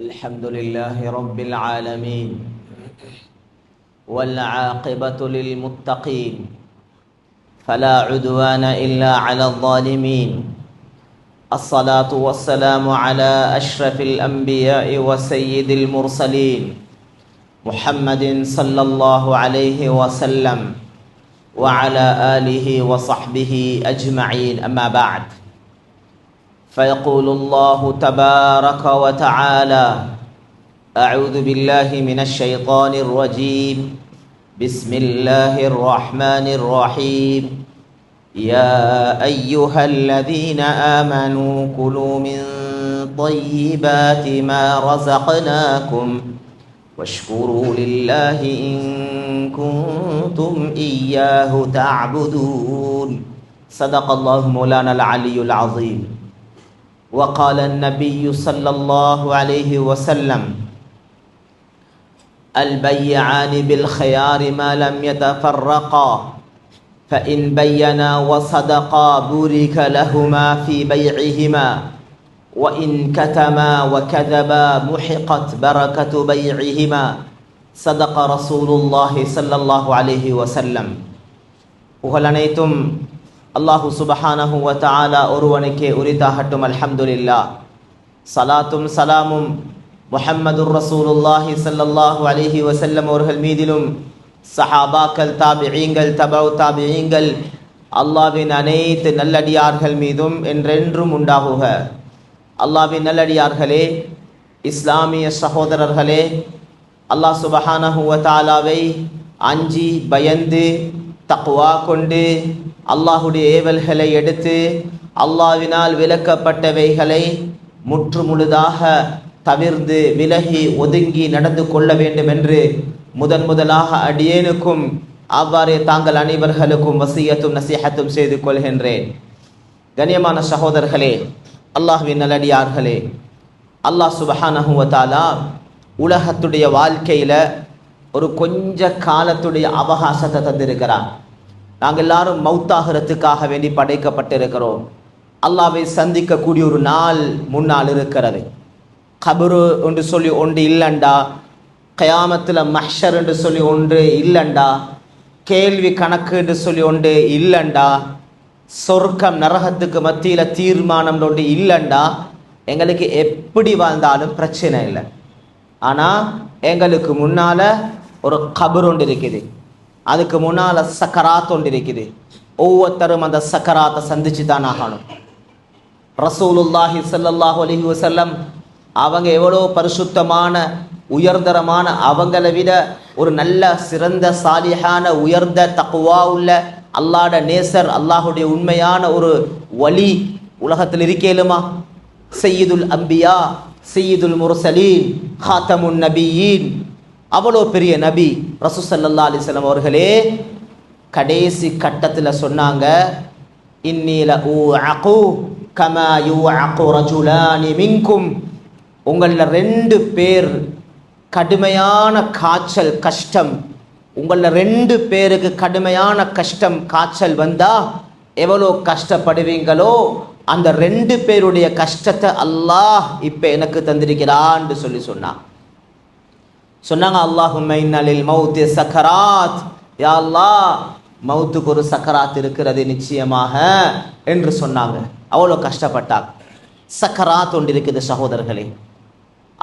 الحمد لله رب العالمين والعاقبة للمتقين فلا عدوان إلا على الظالمين. الصلاة والسلام على أشرف الأنبياء وسيد المرسلين محمد صلى الله عليه وسلم وعلى آله وصحبه أجمعين. أما بعد، فيقول الله تبارك وتعالى: أعوذ بالله من الشيطان الرجيم، بسم الله الرحمن الرحيم. يا أيها الذين آمنوا كلوا من طيبات ما رزقناكم واشكروا لله إن كنتم إياه تعبدون. صدق الله مولانا العلي العظيم. وقال النبي صلى الله عليه وسلم: البيعان بالخيار ما لم يتفرقا فإن بينا وصدقا بورك لهما في بيعهما وإن كتما وكذبا محقت بركة بيعهما. صدق رسول الله صلى الله عليه وسلم. புகழனைத்தும் அல்லாஹு சுபஹானஹு வ தஆலா ஒருவனுக்கே உரித்தாகட்டும். அல்ஹம்துலில்லாஹ். சலாத்தும் சலாமும் முஹம்மதுர் ரசூலுல்லாஹி ஸல்லல்லாஹு அலைஹி வஸல்லம் அவர்கள் மீதிலும், சஹாபாக்கள், தாபிஈங்கள், தபஉ தாபிஈங்கள், அல்லாஹ்வின் அனைத்து நல்லடியார்கள் மீதும் என்றென்றும் உண்டாகுக. அல்லாஹ்வின் நல்லடியார்களே, இஸ்லாமிய சகோதரர்களே, அல்லாஹ் சுபஹானஹு வ தஆலாவை அஞ்சி பயந்து தக்வா கொண்டு அல்லாஹுடைய ஏவல்களை எடுத்து அல்லாஹ்வினால் விலக்கப்பட்டவைகளை முற்றுமுழுதாக தவிர்ந்து விலகி ஒதுங்கி நடந்து கொள்ள வேண்டும் என்று முதலாக அடியேனுக்கும் அவ்வாறே தாங்கள் அனைவர்களுக்கும் வசியத்தும் நசீஹத்தும் செய்து கொள்கின்றேன். கண்ணியமான சகோதரர்களே, அல்லாஹ்வின் நல்லடியார்களே, அல்லாஹ் சுப்ஹானஹு வ தஆலா உலகத்துடைய வாழ்க்கையில ஒரு கொஞ்ச காலத்துடைய அவகாசத்தை தந்திருக்கிறான். நாங்கள் எல்லாரும் மௌத்தாகிறதுக்காக வேண்டி படைக்கப்பட்டிருக்கிறோம். அல்லாஹ்வை சந்திக்கக்கூடிய ஒரு நாள் முன்னால் இருக்கிறது. கபரு என்று சொல்லி ஒன்று இல்லைண்டா, கயாமத்தில் மஹ்ஷர் என்று சொல்லி ஒன்று இல்லைண்டா, கேள்வி கணக்கு என்று சொல்லி ஒன்று இல்லைண்டா, சொர்க்கம் நரகத்துக்கு மத்தியில் தீர்மானம் ஒன்று இல்லைண்டா, எங்களுக்கு எப்படி வாழ்ந்தாலும் பிரச்சனை இல்லை. ஆனால் எங்களுக்கு முன்னால் ஒரு கபர் ஒன்று இருக்குது, அதுக்கு முன்னால் சக்கராத் ஒன்று இருக்குது. ஒவ்வொருத்தரும் அந்த சக்கராத்தை சந்திச்சு தான் ஆகணும். ரசூலுல்லாஹி ஸல்லல்லாஹு அலைஹி வஸல்லம் அவங்க எவ்வளோ பரிசுத்தமான உயர்தரமான, அவங்களை விட ஒரு நல்ல சிறந்த சாலிஹான உயர்ந்த தக்வா உள்ள அல்லாஹ்ட நேசர், அல்லாஹுடைய உண்மையான ஒரு வலி உலகத்தில் இருக்கேலுமா? சையீதுல் அம்பியா, சையீதுல் முர்சலீன், ஹாத்தமுன் நபியீன், அவ்வளோ பெரிய நபி ரசூல் ஸல்லல்லாஹு அலைஹி வஸல்லம் அவர்களே கடைசி கட்டத்தில் சொன்னாங்க: இன்னீல ஊஅகு கமா யூஅகு ரஜுலானி மின்கும். உங்களில் 2 பேர் கடுமையான காய்ச்சல் கஷ்டம், உங்களில் 2 பேருக்கு கடுமையான கஷ்டம் காய்ச்சல் வந்தா எவ்வளோ கஷ்டப்படுவீங்களோ அந்த 2 பேருடைய கஷ்டத்தை அல்லாஹ் இப்போ எனக்கு தந்திருக்கிறான்னு சொன்னான். சொன்னாங்க, அல்லாஹும்ம இன்ன லில் மௌத்தி சக்கராத், யா அல்லாஹ் மௌத்துக்கு ஒரு சக்கராத் இருக்கிறது நிச்சயமாக என்று சொன்னாங்க. அவ்வளோ கஷ்டப்பட்டாங்க. சக்கராத் ஒன்று இருக்குது சகோதரர்களே,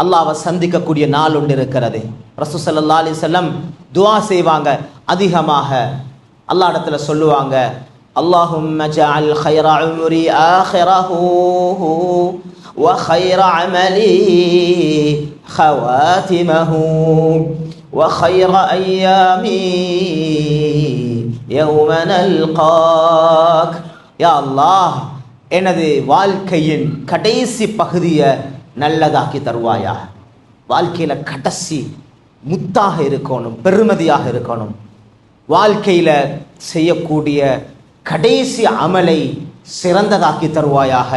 அல்லாஹ்வை சந்திக்கக்கூடிய நாள் ஒன்று இருக்கிறது. ரசூல் ஸல்லல்லாஹு அலைஹி வஸல்லம் துஆ செய்வாங்க அதிகமாக. அல்லாஹ் இடத்துல சொல்லுவாங்க: அல்லாஹும்ம ஜஅல் கைர உம்ரி ஆகிரஹு வ கைர அமலி ஹவாத்திமஹு வ கைர அய்யாமி யௌம நல்காக். யா அல்லாஹ், எனது வாழ்க்கையின் கடைசி பகுதியை நல்லதாக்கி தருவாயா. வாழ்க்கையில் கடைசி முத்தாக இருக்கணும், பெருமதியாக இருக்கணும். வாழ்க்கையில் செய்யக்கூடிய கடைசி அமலை சிறந்ததாக்கி தருவாயாக.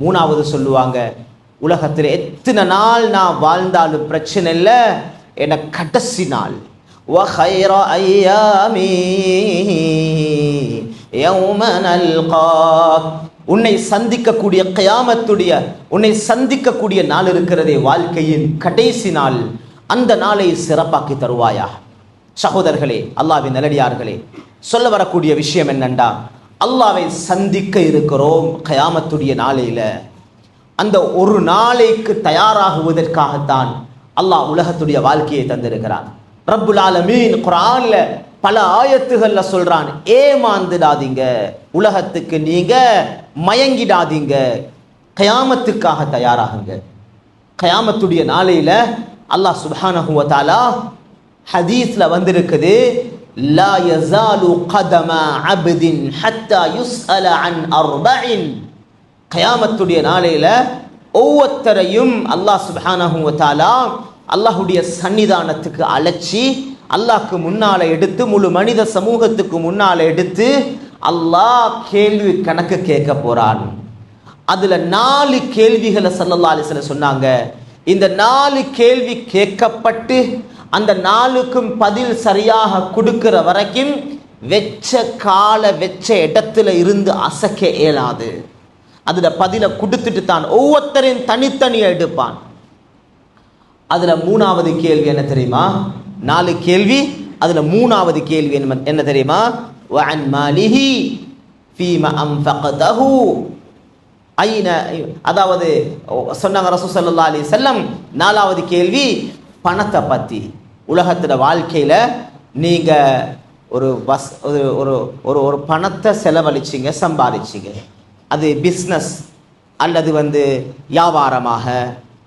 3வது சொல்லுவாங்க, உலகத்தில் எத்தனை நாள் நான் வாழ்ந்தாலும் பிரச்சனை இல்லை, என கடைசி நாள். وَخَيْرَ أَيَّامِي يَوْمَ نَلْقَاكَ. உன்னை சந்திக்கக்கூடிய கியாமத்துடைய உன்னை சந்திக்கக்கூடிய நாள் இருக்கிறதே, வாழ்க்கையின் கடைசி நாள், அந்த நாளை சிறப்பாக்கி தருவாயா. சகோதரர்களே, அல்லாஹ்வின் நல்லடியார்களே, சொல்ல வரக்கூடிய விஷயம் என்னண்டா, அல்லாஹ்வை சந்திக்க இருக்கிறோம் கியாமத்துடைய நாளையில. அந்த ஒரு நாளைக்கு தயாராகுவதற்காகத்தான் அல்லாஹ் உலகத்துடைய வாழ்க்கையை தந்திருக்கிறான். ரப்புல் ஆலமீன் குர்ஆன்ல பல ஆயத்துகள்ல சொல்றான், ஏமாந்துடாதீங்க, உலகத்துக்கு நீங்க மயங்கிடாதீங்க, கியாமத்துக்காக தயாராகுங்க. கியாமத்துடைய நாளையில அல்லாஹ் சுப்ஹானஹு வ தஆலா ஹதீஸ்ல வந்திருக்குது, லா யஸாலு கதம அப்தின் ஹத்தா யுஸ்அல அன் அர்பஇன். கியாமத்துடைய நாளையில ஒவ்வொருத்தரையும் அல்லாஹ் சுப்ஹானஹு வ தஆலா அல்லாஹ்வுடைய சன்னிதானத்துக்கு அழைச்சி அல்லாஹ்க்கு முன்னால எடுத்து, முழு மனித சமூகத்துக்கு முன்னால எடுத்து அல்லாஹ் கேள்வி கணக்கு கேட்க போறான். அதுல 4 கேள்விகளை ஸல்லல்லாஹு அலைஹி வஸல்லம் சொன்னாங்க. இந்த 4 கேள்வி கேட்கப்பட்டு அந்த 4க்கும் பதில் சரியாக கொடுக்கிற வரைக்கும் வெச்ச கால வெச்ச இடத்துல இருந்து அசைக்க இயலாது. அதுல பதில கொடுத்துட்டு தான் ஒவ்வொருத்தரையும் தனித்தனியா எடுப்பான். அதுல 3வது கேள்வி என்ன தெரியுமா? 4 கேள்வி, அதுல 3வது கேள்வி என்ன தெரியுமா? வஅன் மாலிஹி ஃபீமா அன்ஃபக்தஹு ஐன, அதாவது சொன்னாங்க ரசூல் ஸல்லல்லாஹு அலைஹி வஸல்லம், 4வது கேள்வி பணத்தை பத்தி. உலகத்துல வாழ்க்கையில நீங்க ஒரு ஒரு பணத்தை செலவழிச்சிங்க, சம்பாதிச்சிங்க, அது பிஸ்னஸ் அல்லது வியாபாரமாக,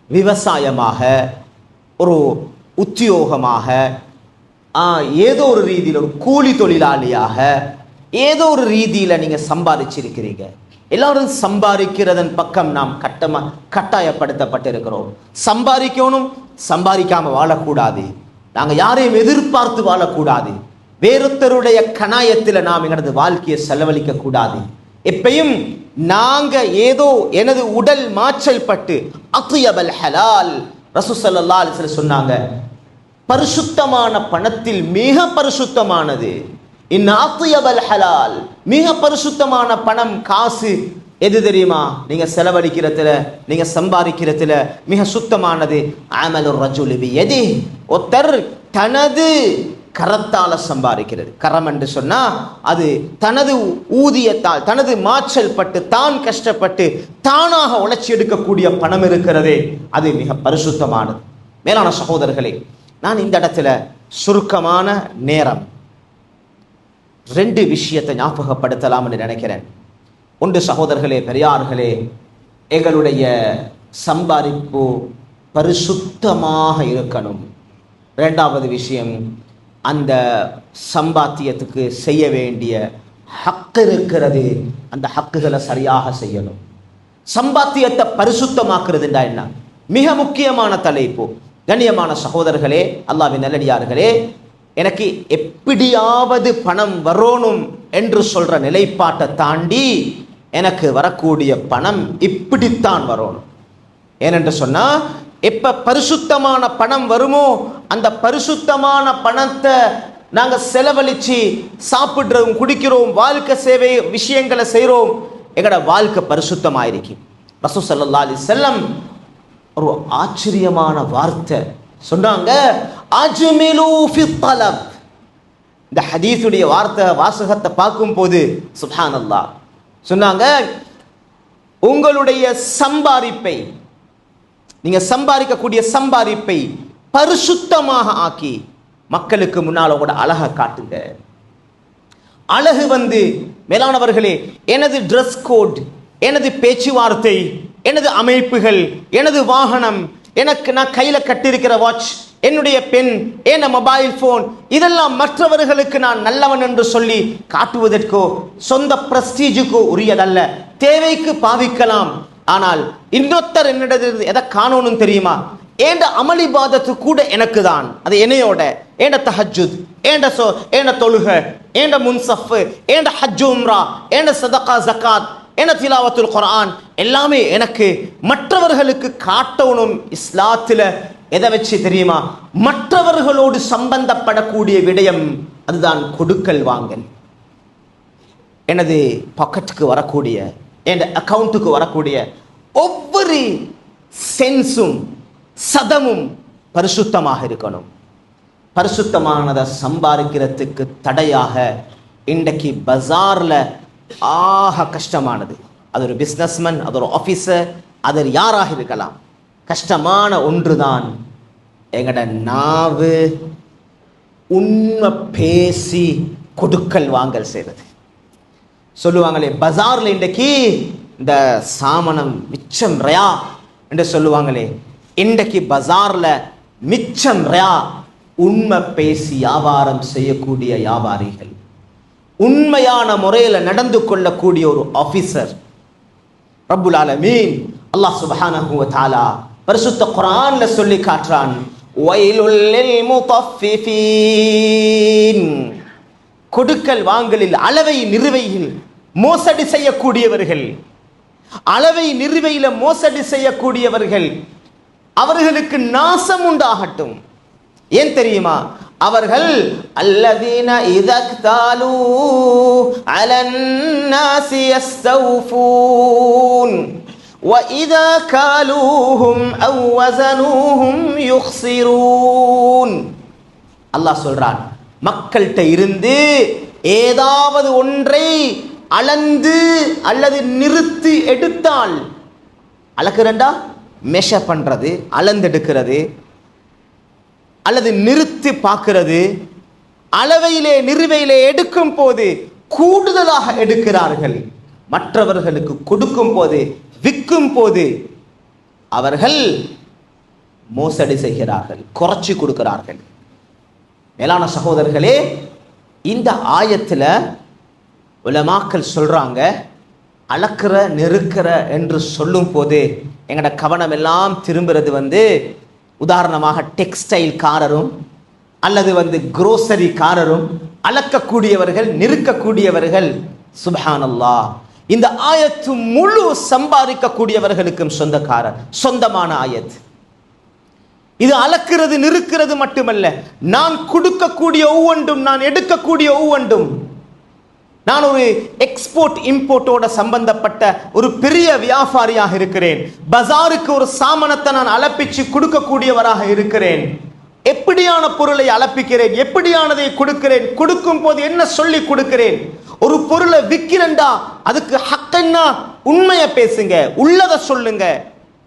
விவசாயமாக, ஒரு உத்தியோகமாக, ஏதோ ஒரு ரீதியில் ஒரு கூலி தொழிலாளியாக, ஏதோ ஒரு ரீதியில் நீங்கள் சம்பாதிச்சிருக்கிறீங்க. எல்லாரும் சம்பாதிக்கிறதன் பக்கம் நாம் கட்டாயப்படுத்தப்பட்டிருக்கிறோம். சம்பாதிக்கணும், சம்பாதிக்காம வாழக்கூடாது. நாங்கள் யாரையும் எதிர்பார்த்து வாழக்கூடாது. வேறொருத்தருடைய கணாயத்தில் நாம் எங்களது வாழ்க்கையை செலவழிக்க கூடாது. எப்பயும் நாங்க ஏதோ எனது உடல் மாற்றல் பட்டு அத்யபல் ஹலால், ரசூல் ஸல்லல்லாஹு அலைஹி வஸல்லம் சொன்னாங்க, பரிசுத்தமான பணத்தில் மிக பரிசுத்தமானது இன் அத்யபல் ஹலால், மிக பரிசுத்தமான பணம், காசு எது தெரியுமா? நீங்க செலவழிக்கிறதுல, நீங்க சம்பாதிக்கிறதுல மிக சுத்தமானது அமலுர் ரஜுலி பியதி, ஒருத்தர் தனது கரத்தால சம்பாதிக்கிறது. கரம் என்று சொன்னா அது தனது ஊதியத்தால், தனது மாற்றல் பட்டு, தான் கஷ்டப்பட்டு தானாக உழைச்சி எடுக்கக்கூடிய பணம் இருக்கிறதே, அது மிக பரிசுத்தமானது. மேலான சகோதரர்களே, நான் இந்த இடத்துல சுருக்கமான நேரம் 2 விஷயத்தை ஞாபகப்படுத்தலாம் என்று நினைக்கிறேன். ஒன்று, சகோதரர்களே, பெரியார்களே, எங்களுடைய சம்பாதிப்பு பரிசுத்தமாக இருக்கணும். 2வது விஷயம், அந்த சம்பாத்தியத்துக்கு செய்ய வேண்டிய ஹக்கு இருக்கிறது, அந்த ஹக்குகளை சரியாக செய்யணும். சம்பாத்தியத்தை பரிசுத்தமாக்குறதுண்டா என்ன? மிக முக்கியமான தலைப்பு. கண்ணியமான சகோதரர்களே, அல்லாஹ்வின் நல்லடியார்களே, எனக்கு எப்படியாவது பணம் வரணும் என்று சொல்ற நிலைப்பாட்டை தாண்டி எனக்கு வரக்கூடிய பணம் இப்படித்தான் வரணும். ஏனென்று சொன்னா, எப்ப பரிசுத்தமான பணம் வருமோ அந்த பரிசுத்தமான பணத்தை நாங்க செலவழிச்சு சாப்பிடுறோம், குடிக்கிறோம், வாழ்க்கை சேவை விஷயங்களை செய்கிறோம், எங்கட வாழ்க்கை பரிசுத்தமாயிருக்கு. ரசூல் ஸல்லல்லாஹு அலைஹி வஸல்லம் ஒரு ஆச்சரியமான வார்த்தை சொன்னாங்க, அஜ்மிலு ஃபி தலப். இந்த ஹதீஸுடைய வார்த்தை வாசகத்தை பார்க்கும் போது சுப்ஹானல்லாஹ் சொன்னாங்க, உங்களுடைய சம்பாதிப்பை, நீங்க சம்பாதிக்கக்கூடிய சம்பாதிப்பை பரிசுத்தமாக ஆக்கி மக்களுக்கு முன்னால் கூட அழகை காட்டுங்க. அழகு மேலானவர்களே, எனது ட்ரெஸ் கோட், எனது பேச்சுவார்த்தை, எனது அமைப்புகள், எனது வாகனம், எனக்கு நான் கையில கட்டிருக்கிற வாட்ச், என்னுடைய பென், என்ன மொபைல் போன், இதெல்லாம் மற்றவர்களுக்கு நான் நல்லவன் என்று சொல்லி காட்டுவதற்கோ சொந்த பிரஸ்டீஜுக்கோ உரியதல்ல. தேவைக்கு பாவிக்கலாம். ஆனால் இன்னொருத்தர் என்னிடது எதை காணணும் தெரியுமா? ஏண்ட அமளிபாதத்து கூட எனக்கு தான், அது என்னையோட, ஏண்ட தஹஜ்ஜுத், ஏண்ட தொழுக, ஏண்ட முன்சஃப், ஏண்ட ஹஜ் உம்ரா, ஏண்ட சதகா ஜகாத், ஏண்ட திலாவத்துல் குர்ஆன், எல்லாமே எனக்கு. மற்றவர்களுக்கு காட்டணும். இஸ்லாத்துல எதை வச்சு தெரியுமா? மற்றவர்களோடு சம்பந்தப்படக்கூடிய விடயம், அதுதான் கொடுக்கல் வாங்கல். எனது பாக்கெட்டுக்கு வரக்கூடிய என் அக்கவுண்ட்டுக்கு வரக்கூடிய ஒவ்வொரு சென்ஸும் சதமும் பரிசுத்தமாக இருக்கணும். பரிசுத்தமானதை சம்பாதிக்கிறதுக்கு தடையாக இன்றைக்கு பஜார்ல ஆக கஷ்டமானது. அது ஒரு பிஸ்னஸ்மேன், அது ஒரு ஆஃபீஸர், அது யாராக இருக்கலாம், கஷ்டமான ஒன்றுதான் எங்கட நாவு உண்மை பேசி கொடுக்கல் வாங்கல் செய்வது. சொல்லுவாங்களே பஜார்ல இன்றைக்கு இந்த சாமனம் மிச்சம் ரயா என்று சொல்லுவாங்களே, இன்றைக்கு பஜார்ல மிச்சம் ரயா உண்மை பேசி வியாபாரம் செய்யக்கூடிய வியாபாரிகள், உண்மையான முறையில் நடந்து கொள்ளக்கூடிய ஒரு ஆபீசர். ரப்புல் ஆலமீன் அல்லாஹ் சுப்ஹானஹு வ தஆலா பரிசுத்த குர்ஆன்ல சொல்லி காட்டுறான், வயலுல் லில் முத்தஃபிஃபீன். கொடுக்கல் வாங்கலில் அளவை நிறுவையில் மோசடி செய்யக்கூடியவர்கள், அளவை நிறுவையில மோசடி செய்யக்கூடியவர்கள், அவர்களுக்கு நாசம் உண்டாகட்டும். ஏன் தெரியுமா? அவர்கள் அல்லதீன இதக்தாலு அலன்னாசி யஸ்தௌஃபூன் وَإِذَا كَالُوهُمْ أَوْ وَزَنُوهُمْ يُخْسِرُونَ. அல்லாஹ் சொல்றான், மக்கள்கிட்ட இருந்து ஏதாவது ஒன்றை அளந்து அல்லது நிறுத்தி எடுத்தால், அளக்குறண்டா மெஷர் பண்றது, அளந்தெடுக்கிறது அல்லது நிறுத்தி பார்க்கிறது, அளவையிலே நிறுவையிலே எடுக்கும் போது கூடுதலாக எடுக்கிறார்கள், மற்றவர்களுக்கு கொடுக்கும் போது விற்கும் போது அவர்கள் மோசடி செய்கிறார்கள், குறைச்சி கொடுக்கிறார்கள். மேலான சகோதரர்களே, இந்த ஆயத்துல உலமாக்கள் சொல்றாங்க, அளக்கிற நெருக்கிற என்று சொல்லும் போது எங்கட கவனம் எல்லாம் திரும்புறது உதாரணமாக டெக்ஸ்டைல் காரரும் அல்லது குரோசரி காரரும், அளக்கக்கூடியவர்கள், நிறுக்கக்கூடியவர்கள். சுப்ஹானல்லாஹ், இந்த ஆயத்து முழு சம்பாதிக்கக்கூடியவர்களுக்கும் சொந்தமான ஆயத். இது அளக்கிறது நிறுக்கிறது மட்டுமல்ல, நான் கொடுக்கக்கூடிய ஒவ்வொன்றும், நான் எடுக்கக்கூடிய ஒவ்வொன்றும். நான் ஒரு எக்ஸ்போர்ட் இம்போர்ட்டோட சம்பந்தப்பட்ட ஒரு பெரிய வியாபாரியாக இருக்கிறேன். பஜாருக்கு ஒரு சாமனத்தை நான் அளப்பிச்சு கொடுக்கக்கூடியவராக இருக்கிறேன். எப்படியான பொருளை அளப்பிக்கிறேன், எப்படியானதை கொடுக்கிறேன், கொடுக்கும் போது என்ன சொல்லி கொடுக்கிறேன். ஒரு பொருளை விற்கிறேன்டா, அதுக்கு ஹக்கன்னா உண்மையை பேசுங்க, உள்ளதை சொல்லுங்க,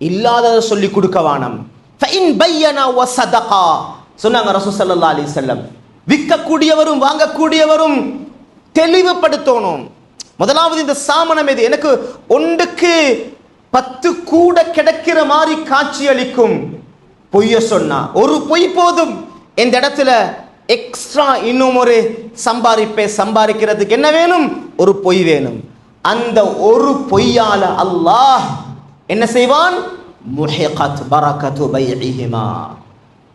இல்லாததை சொல்லி கொடுக்க வேணாம். சொன்னாங்க ரசூல் ஸல்லல்லாஹு அலைஹி வஸல்லம். விற்கக்கூடியவரும் வாங்கக்கூடியவரும் தெளிவுபடுத்தணும். முதலாவது இந்த சாமனம் எது, எனக்கு ஒன்றுக்கு 10 கூட கிடைக்கிற மாதிரி காட்சி அளிக்கும். பொய்ய சொன்னா ஒரு பொய் போதும். இந்த இடத்துல எக்ஸ்ட்ரா இன்னும் ஒரு சம்பாதிக்கிறதுக்கு என்ன வேணும்? ஒரு பொய் வேணும். அந்த ஒரு பொய்யால அல்லாஹ் என்ன செய்வான்? முஹிகத் பரக்கத்து பைஇஹிமா.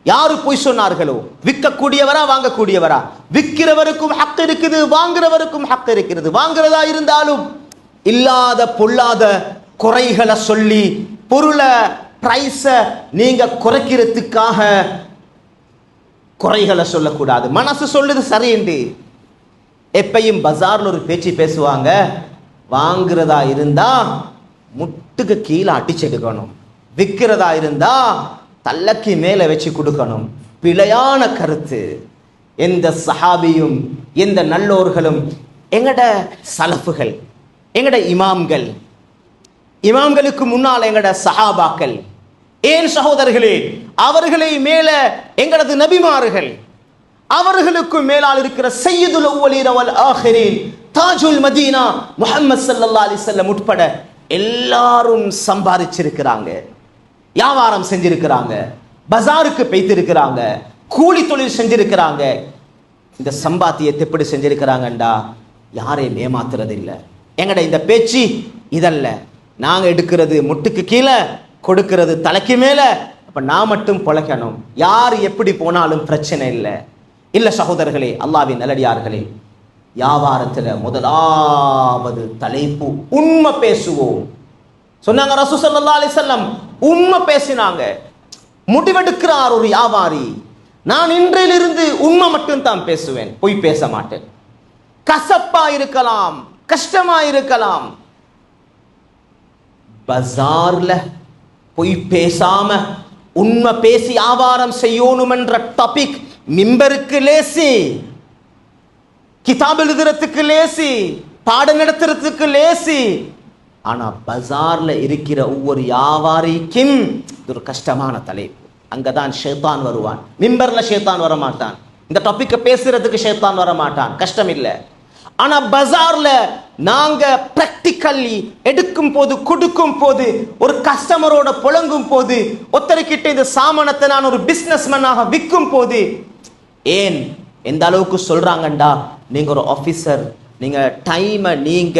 யாரு பொய் சொன்னார்களோ, விற்கக்கூடியவரா வாங்கக்கூடியவரா, விற்கிறவருக்கும் ஹக் இருக்குது, வாங்குறவருக்கும் ஹக் இருக்கிறது. வாங்குறதா இருந்தாலும் இல்லாத பொல்லாத குறைகளை சொல்லி பொருளை பிரைஸ நீங்க குறைக்கிறதுக்காக குறைகளை சொல்லக்கூடாது. மனசு சொல்லுது சரிண்டு. எப்பையும் பஜார்ல ஒரு பேச்சு பேசுவாங்க, வாங்குறதா இருந்தா முட்டுக்கு கீழே அடிச்செடுக்கணும், விற்கிறதா இருந்தா தல்லக்கு மேல வச்சு கொடுக்கணும். பிழையான கருத்து. எந்த சஹாபியும் எந்த நல்லோர்களும், எங்கட சலஃபுகள், எங்கட இமாம்களுக்கு முன்னால் எங்கட சஹாபாக்கள், ஏன் சகோதரர்களே, அவர்களை மேல எங்களது நபிமார்கள், அவர்களுக்கு மேலால் இருக்கிற சய்யிதுல் அவ்வலீன வல் ஆகிரீன், தாஜுல் மதீனா முஹம்மது ஸல்லல்லாஹு அலைஹி வஸல்லம் உட்பட எல்லாரும் சம்பாதிச்சிருக்கிறாங்க, வியாபாரம் செஞ்சிருக்கிறாங்க, பஜாருக்கு பெய்திருக்கிறாங்க, கூலி தொழில் செஞ்சிருக்கிறாங்க. இந்த சம்பாத்தியத்தை எப்படி செஞ்சிருக்கிறாங்கண்டா, யாரையும் ஏமாத்துறது இல்லை. எங்கட இந்த பேச்சு இதல்ல. நாங்க எடுக்கிறது முட்டுக்கு கீழே, கொடுக்கிறது தலைக்கு மேல. அப்ப நான் மட்டும் பொழைக்கணும், யார் எப்படி போனாலும் பிரச்சனை இல்லை. இல்ல சகோதரர்களே, அல்லாஹ்வின் நல்லடியார்களே, வியாபாரத்துல முதலாவது தலைப்பு உண்மை பேசுவோம். சொன்னாங்க ரசூல் ஸல்லல்லாஹு அலைஹி வஸல்லம், உண்மை பேசினாங்க. முடிவெடுக்கிறார் ஒரு வியாபாரி, நான் இன்றிலிருந்து உண்மை மட்டும் தான் பேசுவேன், பொய் பேச மாட்டேன். கசப்பா இருக்கலாம், கஷ்டமா இருக்கலாம், பஜார்ல பொய் பேசாம உண்மை பேசி வியாபாரம் செய்யணும் என்ற டாபிக் மிம்பருக்கு லேசி, கிதாப் எழுதுறதுக்கு லேசி, பாடம் நடத்துறதுக்கு லேசி. ஆனா பஜார்ல இருக்கிற ஒவ்வொரு வியாபாரிக்கும் ஒரு கஷ்டமான தலைப்பு. அங்கதான் ஷைத்தான் வருவான். மிம்பர்ல ஷைத்தான் வர மாட்டான், இந்த டாபிக்க பேசுறதுக்கு ஷைத்தான் வர மாட்டான், கஷ்டம் இல்லை. ஆனா பஜார்ல நாங்க பிராக்டிகல்லி எடுக்கும் போது, கொடுக்கும் போது, ஒரு கஸ்டமரோட புழங்கும் போது, ஒருத்தருக்கிட்ட இந்த சாமானத்தை நான் ஒரு பிசினஸ் மேனாக விற்கும் போது, ஏன் எந்த அளவுக்கு சொல்றாங்கண்டா, நீங்க ஒரு ஆபீசர், நீங்க டைமை நீங்க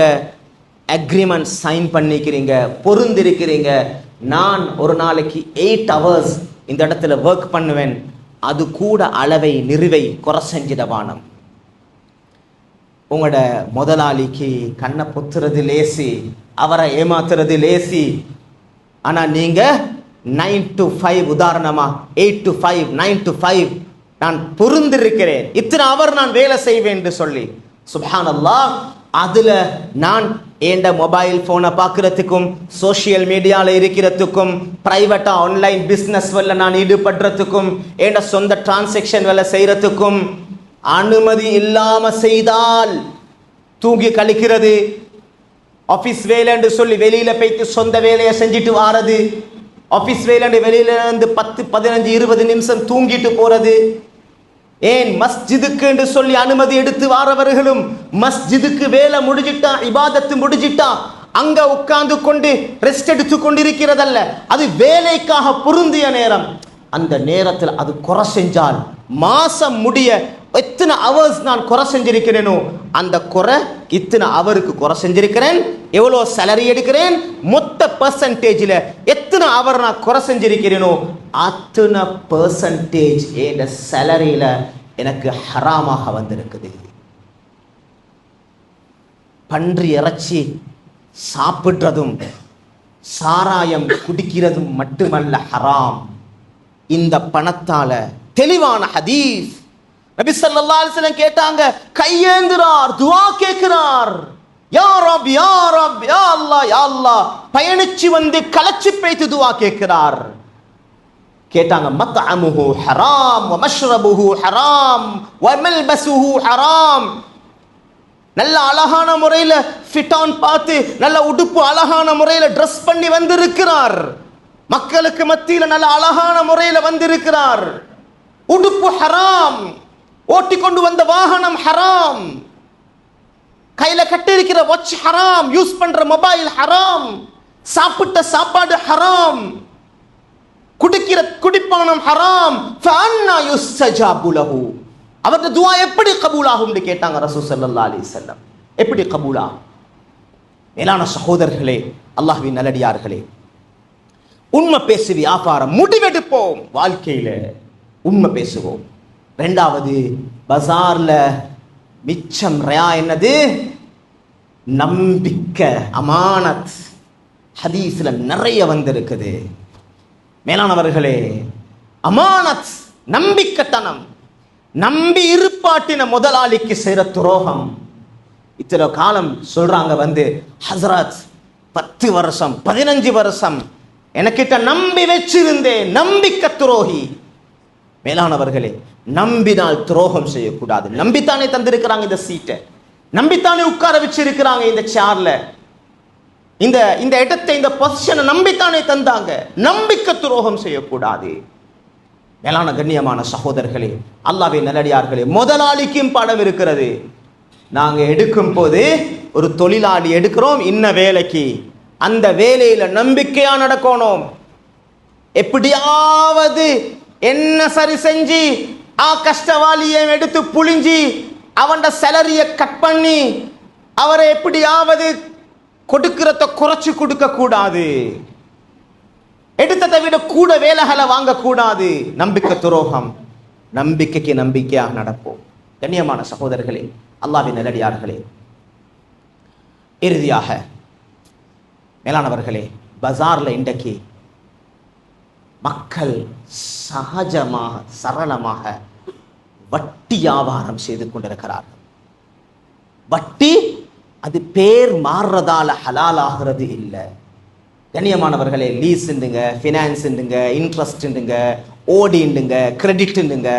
அக்ரிமெண்ட் சைன் பண்ணிக்கிறீங்க, பொருந்திருக்கிறீங்க. நான் ஒரு நாளைக்கு 8 hours இந்த இடத்துல ஒர்க் பண்ணுவேன், அது கூட அளவை நிறுவை குறை செஞ்சிடவானம். உங்களோட முதலாளிக்கு கண்ணை பொத்துறது லேசி, அவரை ஏமாத்துறது லேசி. ஆனா நீங்க 9 to 5, உதாரணமா 8 to 5, 9 to 5 நான் பொருந்திருக்கிறேன், இத்தனை அவர் நான் வேலை செய்வேன் என்று சொல்லி, சுப்ஹானல்லாஹ், அதுல நான் ஏண்ட மொபைல் போனை பார்க்கறதுக்கும், சோசியல் மீடியால இருக்கிறதுக்கும், பிரைவேட்டா ஆன்லைன் பிசினஸ் வேலை நான் ஈடுபடுறதுக்கும், ஏண்ட சொந்த டிரான்சாக்ஷன் வேலை செய்யறதுக்கும் அனுமதி இல்லாம செய்தால் தூங்கி கழிக்கிறது, ஆபீஸ் வேலை என்று சொல்லி வெளியில போய்த்து சொந்த வேலையை செஞ்சுட்டு வாரது, ஆபீஸ் வேலை வெளியில இருந்து 10, 15, 20 நிமிஷம் தூங்கிட்டு போறது. ஏன் மஸ்ஜிதுக்கு என்று சொல்லி அனுமதி எடுத்து வாரவர்களும் மஸ்ஜிதுக்கு வேலை முடிஞ்சிட்டா, இபாதத்து முடிஞ்சிட்டா அங்க உட்கார்ந்து கொண்டு ரெஸ்ட் எடுத்து கொண்டிருக்கிறதல்ல, அது வேலைக்காக பொருந்திய நேரம். அந்த நேரத்தில் அது குறை செஞ்சால் மாசம் முடிய எத்தனை ஹவர்ஸ் நான் குறை செஞ்சிருக்கிறேனோ அந்த குறை இத்தனை அவருக்கு குறை செஞ்சிருக்கிறேன், எவ்வளோ சேலரி எடுக்கிறேன், மொத்த பெர்சன்டேஜில் எத்தனை அவர் நான் குறை செஞ்சிருக்கிறேனோ அத்தனை பெர்சன்டேஜ் என் சேலரியில எனக்கு ஹராமாக வந்திருக்குது. பன்றி இறைச்சி சாப்பிடுறதும் சாராயம் குடிக்கிறதும் மட்டுமல்ல ஹராம். இந்த பணத்தால தெளிவான ஹதீஸ், நபி ஸல்லல்லாஹு அலைஹி வஸல்லம் கேட்டாங்க, கையேந்துறார், துஆ கேட்கிறார், யா ரப் யா ரப் யா அல்லாஹ் யா அல்லாஹ், பயணிச்சு வந்து கலச்சி பேய்த்து துஆ கேட்கிறார். கேட்டாங்க, மத்அமுஹு ஹராம் வ மஷ்ரபுஹு ஹராம் வ மல்பசுஹு ஹராம். நல்ல அழகான முறையில ஃபிட் ஆன் பார்த்து நல்ல உடுப்பு அழகான முறையில ட்ரெஸ் பண்ணி வந்திருக்கிறார், மக்களுக்கு மத்தியில நல்ல அழகான முறையில வந்திருக்கிறார், உடுப்பு ஹராம், ஓட்டி கொண்டு வந்த வாகனம் ஹராம், கையில கட்டிருக்கிற வாட்ச் ஹராம், யூஸ் பண்ற மொபைல் ஹராம், சாப்பிட்ட சாப்பாடு ஹராம், குடிக்கிற குடிப்பானம் ஹராம். ஃபஅன்னா யுஸ்தஜாபு லஹு, அவருடைய துஆ எப்படி கபூல் ஆகும்னு கேட்டாங்க ரசூல் ஸல்லல்லாஹு அலைஹி வஸல்லம். எப்படி கபூலா? மேலான சகோதரர்களே, அல்லாஹ்வின் நல்லடியார்களே, உண்மை பேசி வியாபாரம் முடிவெடுப்போம், வாழ்க்கையில உண்மை பேசுவோம். ரெண்டாவது, பஜார்ல மிச்சம் ரயா என்னது? நம்பிக்கை, அமானத். ஹதீஸ்ல நிறைய வந்திருக்குது. மேலானவர்களே, அமானத், நம்பிக்கைத்தனம், நம்பி இருப்பாட்டின முதலாளிக்கு செய்யற துரோகம். இத்தனை காலம் சொல்றாங்க வந்து, ஹஸ்ரத் 10 வருஷம் 15 வருஷம் எனக்கிட்ட நம்பி வச்சிருந்தேன், நம்பிக்கை துரோகி. மேலானவர்களே, நம்பினால் துரோகம் செய்யக்கூடாது. நம்பித்தானே தந்திருக்கிறாங்க இந்த சீட்டை, நம்பித்தானே உட்கார வச்சிருக்கிறாங்க இந்த சேர்ல, இந்த இடத்தை, இந்த பொசிஷனை நம்பித்தானே தந்தாங்க. நம்பிக்கை துரோகம் செய்யக்கூடாது. மேலான கண்ணியமான சகோதரர்களே, அல்லாஹ்வின் நல்லடியார்களே, முதலாளிக்கும் படம் இருக்கிறது. நாங்க எடுக்கும் போது ஒரு தொழிலாளி எடுக்கிறோம் இன்ன வேலைக்கு, அந்த வேலையில நம்பிக்கையா நடக்கணும். எப்படியாவது என்ன சரி செஞ்சு கஷ்டவாளியை எடுத்து புழிஞ்சி அவன் சேலரியை கட் பண்ணி அவரை எப்படியாவது கொடுக்கிறத குறைச்சு கொடுக்க கூடாது, எடுத்ததை விட கூட வேலைகளை வாங்கக்கூடாது. நம்பிக்கை துரோகம். நம்பிக்கைக்கு நம்பிக்கையாக நடப்போம். கண்ணியமான சகோதரர்களே, அல்லாஹ்வின் நல்லடியார்களே, இறுதியாக மேலானவர்களே, பஜார்ல இன்றைக்கு மக்கள் சகஜமாக சரளமாக வட்டி வியாபாரம் செய்து கொண்டிருக்கிறார்கள். வட்டி அது பேர் மாறுறதால ஹலால் ஆகிறது இல்லை. கண்ணியமானவர்களே, லீஸ்ண்டுங்க, ஃபினான்ஸுண்டுங்க, இன்ட்ரெஸ்ட்டுண்டுங்க, ஓடிண்டுங்க, கிரெடிட்டுண்டுங்க,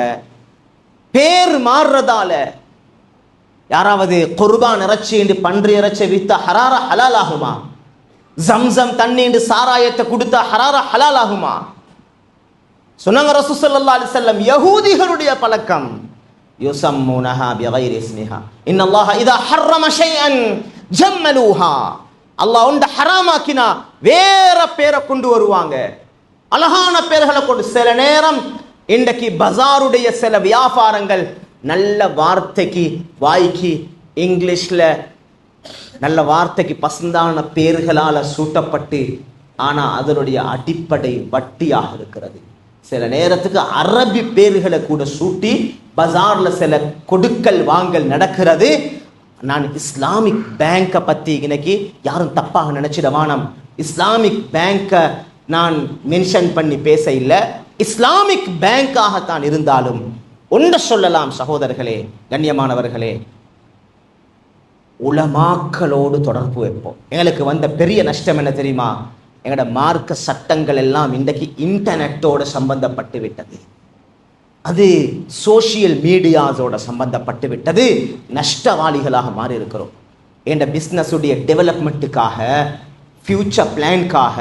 பேர் மாறுறதால யாராவது குர்பான் இறைச்சி என்று பன்றி இறைச்சி வித்தா ஹராரா ஹலால் ஆகுமா? ஜம்சம் தண்ணி என்று சாராயத்தை கொடுத்தா ஹராரா ஹலால் ஆகுமா? சொன்னாங்க ரசூல் ஸல்லல்லாஹு அலைஹி வஸல்லம், யஹூதிகளுடைய பழக்கம் யுஸம்முனஹா பிகைரி இஸ்மிஹா இன்னல்லாஹ இதா ஹர்ரம ஷைஅன் ஜம்மலுஹா. அல்லாஹ் ஒன்றை ஹராமாக்கினா வேற பேரை கொண்டு வருவாங்க, அழகான பேர்களை கொண்டு. சில நேரம் இன்றைக்கு பஜாருடைய சில வியாபாரங்கள் நல்ல வார்த்தைக்கு வாய்க்கு இங்கிலீஷ்ல நல்ல வார்த்தைக்கு பசந்தான பேர்களால் சூட்டப்பட்டு, ஆனால் அதனுடைய அடிப்படை வட்டியாக இருக்கிறது. சில நேரத்துக்கு அரபி பேர்களை கூட சூட்டி பஜார்ல சில கொடுக்கல் வாங்கல் நடக்கிறது. நான் இஸ்லாமிக் பேங்கை பற்றி இன்னைக்கு யாரும் தப்பாக நினைச்சிடவானம். இஸ்லாமிக் பேங்கை நான் மென்ஷன் பண்ணி பேச இல்லை, இஸ்லாமிக் பேங்காகத்தான் இருந்தாலும் ஒன்றை சொல்லலாம் சகோதரர்களே, கண்ணியமானவர்களே, உலமாக்களோடு தொடர்பு வைப்போம். எங்களுக்கு வந்த பெரிய நஷ்டம் என்ன தெரியுமா? எங்களோட மார்க்க சட்டங்கள் எல்லாம் இன்றைக்கு இன்டர்நெட்டோடு சம்பந்தப்பட்டு விட்டது, அது சோசியல் மீடியாஸோட சம்பந்தப்பட்டு விட்டது. நஷ்டவாளிகளாக மாறி இருக்கிறோம். என்ற பிஸ்னஸுடைய டெவலப்மெண்ட்டுக்காக, ஃபியூச்சர் பிளான்காக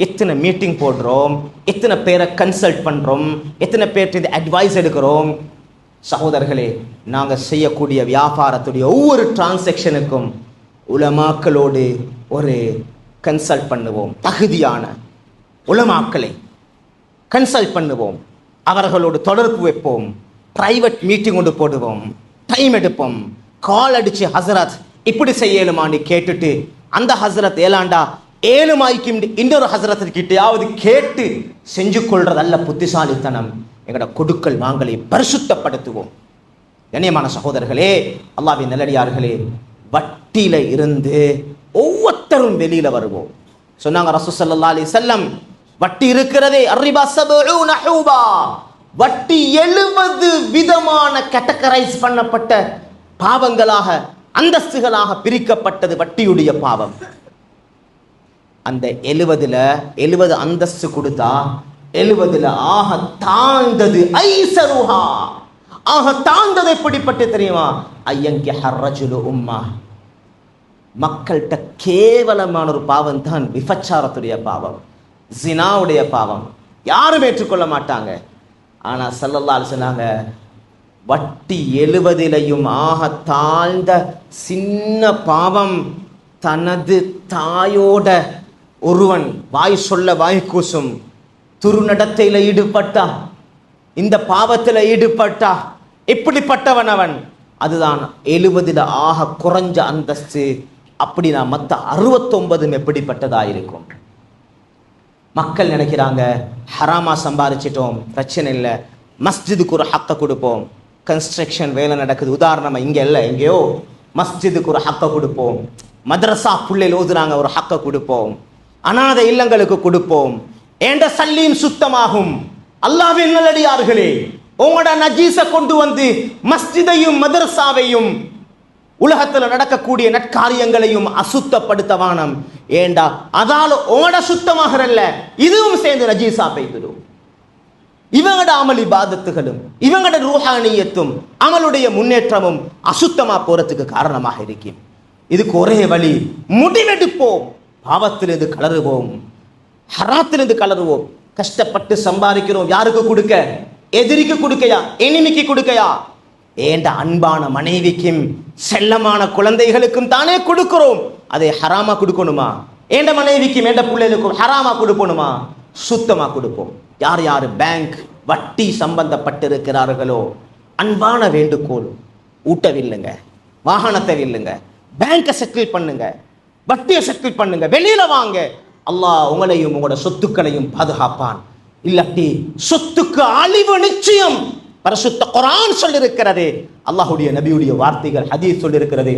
எத்தனை மீட்டிங் போடுறோம், எத்தனை பேரை கன்சல்ட் பண்ணுறோம், எத்தனை பேர்கிட்ட அட்வைஸ் எடுக்கிறோம். சகோதரர்களே, நாங்கள் செய்யக்கூடிய வியாபாரத்துடைய ஒவ்வொரு டிரான்சாக்ஷனுக்கும் உலமாக்களோடு ஒரு கன்சல்ட் பண்ணுவோம். தகுதியான உலமாக்களை கன்சல்ட் பண்ணுவோம், அவர்களோடு தொடர்பு வைப்போம், பிரைவேட் மீட்டிங் கொண்டு போடுவோம், டைம் எடுப்போம், கால் அடிச்சு ஹசரத் இப்படி செய்யலுமான்னு கேட்டுட்டு அந்த ஹசரத் ஏலாண்டா 7 மாய்க்கு இன்னொரு ஹசரத்திற்கிட்டையாவது கேட்டு செஞ்சு கொள்றது அல்ல புத்திசாலித்தனம். எங்களோட கொடுக்கல் வாங்கலை பரிசுத்தப்படுத்துவோம். கண்ணியமான சகோதரர்களே, அல்லாஹ்வின் நல்லடியார்களே, வட்டியில இருந்து ஒவ்வொருத்தரும் வெளியில வருவோம். சொன்னாங்க ரசூல் ஸல்லல்லாஹு அலைஹி வஸல்லம், வட்டி இருக்கிறதே அர்ரிபா 70 ஹூபா, வட்டி 70 விதமான கேட்டகரைஸ் பண்ணப்பட்ட பாவங்களாக, அந்தஸ்துகளாக பிரிக்கப்பட்டது வட்டியுடைய பாவம். அந்த 70 அந்தஸ்து கொடுத்தா 70 ஆக தாழ்ந்தது ஐசருஹா, ஆக தாழ்ந்தது எப்படிப்பட்டு தெரியுமா? ஐயங்கி ஹர்ரஜுலு உம்மா, மக்கள்கிட்ட கேவலமான ஒரு பாவம் தான் விபச்சாரத்துடைய பாவம், ஜினாவுடைய பாவம். யாரும் ஏற்றுக்கொள்ள மாட்டாங்க. ஆனா ஸல்லல்லாஹு அலைஹி சொன்னாங்க, வட்டி 70லையும் ஆக தாழ்ந்த சின்ன பாவம் தனது தாயோட ஒருவன் வாய் சொல்ல வாய் கூசும் துருநடத்தையில ஈடுபட்டா, இந்த பாவத்தில் ஈடுபட்டா, இப்படிப்பட்டவன் அவன். அதுதான் 70ல ஆக குறைஞ்ச அந்தஸ்து. அப்படின்னா மற்ற 69 எப்படிப்பட்டதாயிருக்கும்? மக்கள் நினைக்கிறாங்க ஹராமா சம்பாதிச்சிட்டோம் பிரச்சனை இல்லை, மஸ்ஜிதுக்கு ஒரு ஹக்க கொடுப்போம். கன்ஸ்ட்ரக்ஷன் வேலை நடக்குது, உதாரணமா இங்க இல்லை எங்கேயோ, மஸ்ஜிதுக்கு ஒரு ஹக்க கொடுப்போம், மதரசா பிள்ளைகள் ஓதுறாங்க ஒரு ஹக்க கொடுப்போம், அநாத இல்லங்களுக்கு கொடுப்போம், என்ற சல்லியும் சுத்தமாகும். அல்லாஹ்வின் நல்லடியார்களே, உங்களோட நஜீஸ கொண்டு வந்து மஸ்ஜிதையும் மதரசாவையும் உலகத்தில் நடக்கக்கூடிய நற்காரியங்களையும் அசுத்தப்படுத்தவானம். ஏண்டா அதால உங்களோட சுத்தமாகறல்ல, இதுவும் சேர்ந்து நஜீஸா பெய்துடும். இவங்களோட அமல் இபாதத்துகளும் இவங்களோட ரூஹானியத்தும் அமலுடைய முன்னேற்றமும் அசுத்தமா போறதுக்கு காரணமாக இருக்கும். இதுக்கு ஒரே வழி, முடிவெடுப்போம், பாவத்திலிருந்து கலருவோம், ஹராத்திலிருந்து கலருவோம். கஷ்டப்பட்டு சம்பாதிக்கிறோம், யாருக்கு கொடுக்க? எதிரிக்கு கொடுக்கையா, எனிமிக்கு கொடுக்கையா? ஏண்ட அன்பான மனைவிக்கும் செல்லமான குழந்தைகளுக்கும் தானே கொடுக்கிறோம். அதை ஹராமா கொடுக்கணுமா? ஏண்ட மனைவிக்கும் ஏண்ட பிள்ளைகளுக்கும் ஹராமா கொடுக்கணுமா? சுத்தமா கொடுப்போம். யார் யார் பேங்க் வட்டி சம்பந்தப்பட்டிருக்கிறார்களோ, அன்பான வேண்டுகோள், ஊட்டவில்லைங்க, வாகனத்தை இல்லைங்க, பேங்கை செட்டில் பண்ணுங்க, வட்டியை செட்டில் பண்ணுங்க, வெளியில வாங்க. அல்லாஹ் உங்களையும் உங்களோட சொத்துக்களையும் பாதுகாப்பான். இல்லாட்டி சொத்துக்கு அழிவு நிச்சயம். பரிசுத்த குர்ஆன் சொல்லிருக்கிறது, அல்லாஹ்வுடைய நபியுடைய வார்த்தைகள், ஹதீஸ் சொல்லிருக்கிறது,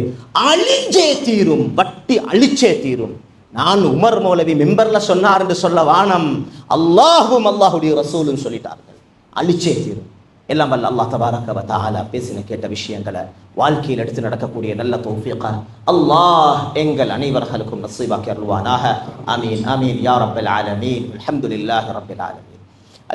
அழிஞ்சே தீரும், வட்டி அழிச்சே தீரும். நான் உமர் மௌலவி மெம்பர்ல சொன்னார் என்று சொல்ல வானம், அல்லாஹ்வும் அல்லாஹ்வுடைய ரசூலும் சொல்லிட்டார்கள், அழிச்சே தீரும். எல்லாம் வல்ல அல்லாஹ் தபாரக வ தஆலா பேசின கேட்ட விஷயங்களை வாழ்க்கையில் எடுத்து நடக்கக்கூடிய நல்ல தௌஃபீக அல்லாஹ் எங்கள் அனைவர்களுக்கும் நஸீபாக்கி அருள்வானாக. ஆமீன் ஆமீன் யா ரப்பல் ஆலமீன். அல்ஹம்துலில்லாஹி ரப்பில் ஆலமீன்.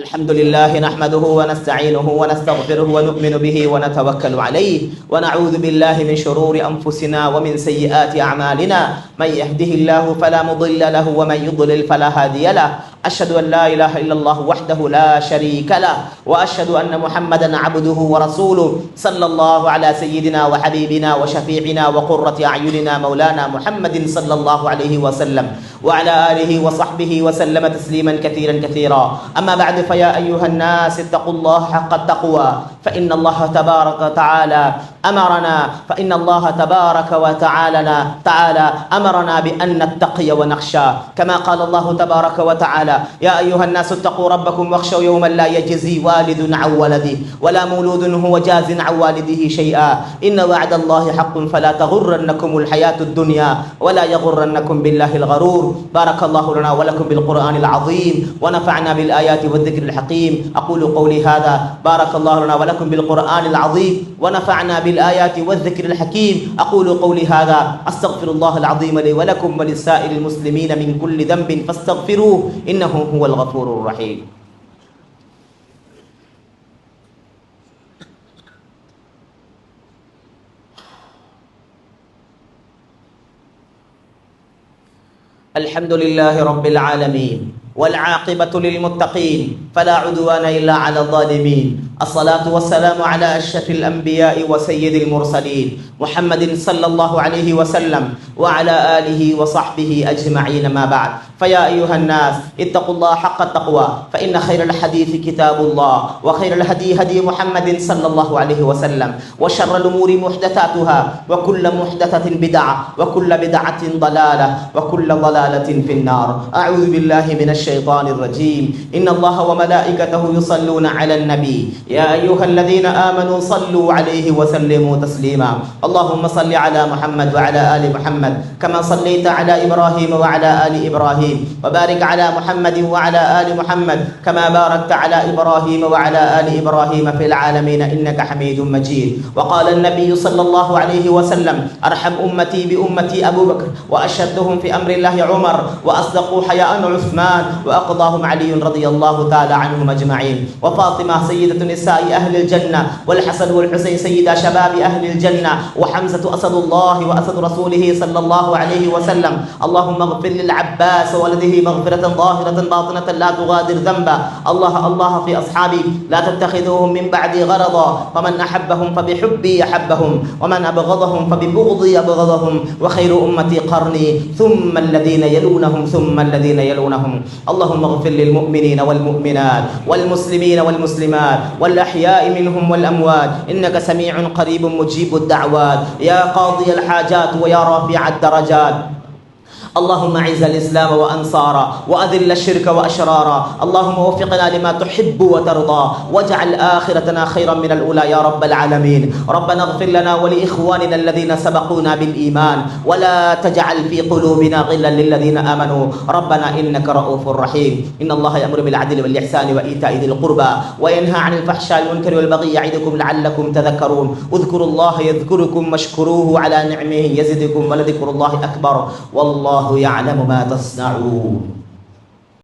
الحمد لله نحمده ونستعينه ونستغفره ونؤمن به ونتوكل عليه ونعوذ بالله من شرور أنفسنا ومن سيئات أعمالنا من يهده الله فلا مضل له ومن يضلل فلا هادي له. أشهد أن لا إله إلا الله وحده لا شريك له وأشهد أن محمدا عبده ورسوله صلى الله على سيدنا وحبيبنا وشفيعنا وقرة أعيننا مولانا محمد صلى الله عليه وسلم وعلى آله وصحبه وسلم تسليما كثيرا كثيرا. أما بعد فيا أيها الناس اتقوا الله حق التقوى فإن الله تبارك وتعالى أمرنا بأن نتقي ونخشى كما قال الله تبارك وتعالى يا أيها الناس اتقوا ربكم واخشوا يوما لا يجزي والد عن ولده ولا مولود هو جاز عن والده شيئا إن وعد الله حق فلا تغرنكم الحياة الدنيا ولا يغرنكم بالله الغرور. بارك الله لنا ولكم بالقرآن العظيم ونفعنا بالآيات والذكر الحكيم. أقول قولي هذا بارك الله لنا ولكم بالقرآن العظيم ونفعنا بالآيات والذكر الحكيم. أقول قولي هذا أستغفر الله العظيم لي ولكم ولسائر المسلمين من كل ذنب فاستغفروه إنه هو الغفور الرحيم. الحمد لله رب العالمين والعاقبة للمتقين فلا عدوان إلا على الظالمين. الصلاة والسلام على أشرف الأنبياء وسيد المرسلين محمد صلى الله عليه وسلم وعلى آله وصحبه أجمعين. ما بعد فيا أيها الناس اتقوا الله حق التقوى فإن خير الحديث كتاب الله وخير الهدي هدي محمد صلى الله عليه وسلم وشر الأمور محدثاتها وكل محدثة بدعة وكل بدعة ضلالة وكل ضلالة في النار. أعوذ بالله من الشيطان الرجيم. إن الله وملائكته يصلون على النبي يا أيها الذين آمنوا صلوا عليه وسلموا تسليما. اللهم صل على محمد وعلى آل محمد كما صليت على إبراهيم وعلى آل إبراهيم وبارك على محمد وعلى آل محمد كما باركت على إبراهيم وعلى آل إبراهيم في العالمين إنك حميد مجيد. وقال النبي صلى الله عليه وسلم أرحم أمتي بأمتي أبو بكر وأشدهم في أمر الله عمر وأصدقوا حياء عثمان وأقضاهم علي رضي الله تعالى عنهم أجمعين. وفاطمة سيدة نساء أهل الجنة والحسن والحسين سيدا شباب أهل الجنة وحمزة أسد الله وأسد رسوله صلى الله عليه وسلم. اللهم اغفر للعباس ولده مغفرة ظاهرة باطنة لا تغادر ذنبا. الله في أصحابي لا تتخذوهم من بعدي غرضا فمن أحبهم فبحبي أحبهم ومن أبغضهم فببغضي أبغضهم وخير أمتي قرني ثم الذين يلونهم ثم الذين يلونهم. اللهم اغفر للمؤمنين والمؤمنات والمسلمين والمسلمات والأحياء منهم والأموات إنك سميع قريب مجيب الدعوات يا قاضي الحاجات ويا رافع الدرجات. اللهم اعز الإسلام وأنصاره وأذل الشرك وأشراره. اللهم وفقنا لما تحب وترضى واجعل آخرتنا خيرا من الأولى يا رب العالمين. ربنا اغفر لنا ولإخواننا الذين سبقونا بالإيمان ولا تجعل في قلوبنا غلا للذين آمنوا ربنا إنك رؤوف رحيم. إن الله يأمر بالعدل والإحسان وإيتاء ذي القربى وينهى عن الفحشاء والمنكر والبغي يعظكم لعلكم تذكرون. اذكروا الله يذكركم واشكروه على نعمه يزدكم ولذكر الله أكبر والله يعلم ما تصنعون.